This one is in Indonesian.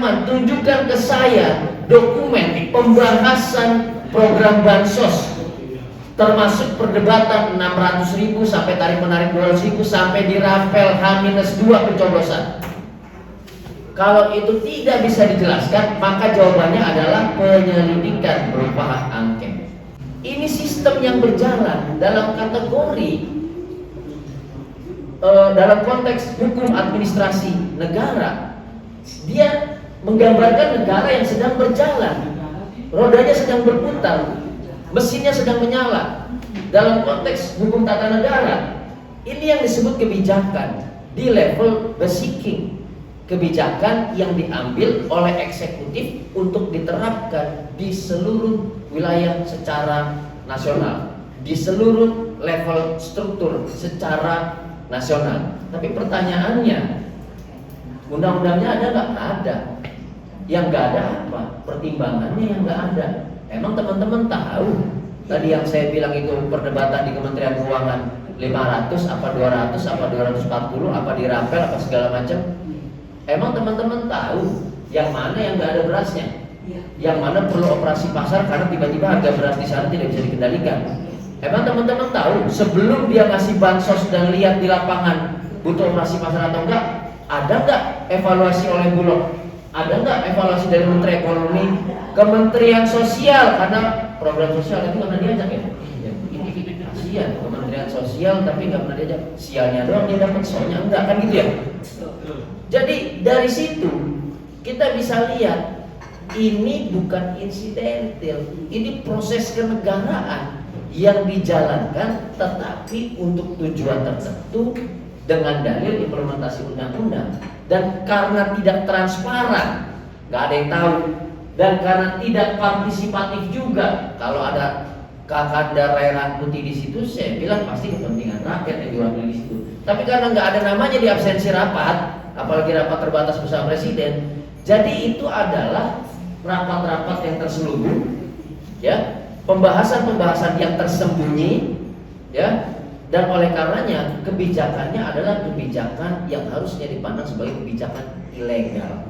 tunjukkan ke saya dokumen pembahasan program bansos, termasuk perdebatan 600.000 sampai tarik menarik 200.000 sampai di rapel H-2 pencoblosan. Kalau itu tidak bisa dijelaskan, maka jawabannya adalah penyelidikan berupa hak angket. Ini sistem yang berjalan dalam kategori dalam konteks hukum administrasi negara. Dia menggambarkan negara yang sedang berjalan, rodanya sedang berputar, mesinnya sedang menyala. Dalam konteks hukum tata negara, ini yang disebut kebijakan di level basiking, kebijakan yang diambil oleh eksekutif untuk diterapkan di seluruh wilayah secara nasional, di seluruh level struktur secara nasional. Tapi pertanyaannya, undang-undangnya ada nggak? Ada. Yang nggak ada apa? Pertimbangannya yang nggak ada. Emang teman-teman tahu tadi yang saya bilang itu perdebatan di Kementerian Keuangan 500 apa 200 apa 240 apa dirapel apa segala macam. Emang teman-teman tahu yang mana yang nggak ada berasnya? Yang mana perlu operasi pasar karena tiba-tiba harga beras di sana tidak bisa dikendalikan? Emang teman-teman tahu sebelum dia ngasih bansos dan lihat di lapangan butuh operasi pasar atau enggak? Ada nggak evaluasi oleh Bulog? Ada nggak evaluasi dari Menteri Ekonomi, Kementerian Sosial, karena program sosial itu nggak pernah diajak ya? Ini kasihan Kementerian Sosial tapi nggak pernah diajak, sialnya doang dia dapat, soalnya enggak, kan gitu ya? Jadi dari situ kita bisa lihat ini bukan insidental, ini proses kenegaraan yang dijalankan tetapi untuk tujuan tertentu dengan dalil implementasi undang-undang. Dan karena tidak transparan, nggak ada yang tahu, dan karena tidak partisipatif juga, kalau ada Kakanda Rai Rangkuti di situ, saya bilang pasti kepentingan rakyat yang diwakili di situ. Tapi karena nggak ada namanya di absensi rapat, apalagi rapat terbatas bersama presiden, jadi itu adalah rapat-rapat yang terselubung, ya, pembahasan-pembahasan yang tersembunyi, ya. Dan oleh karenanya kebijakannya adalah kebijakan yang harusnya dipandang sebagai kebijakan ilegal.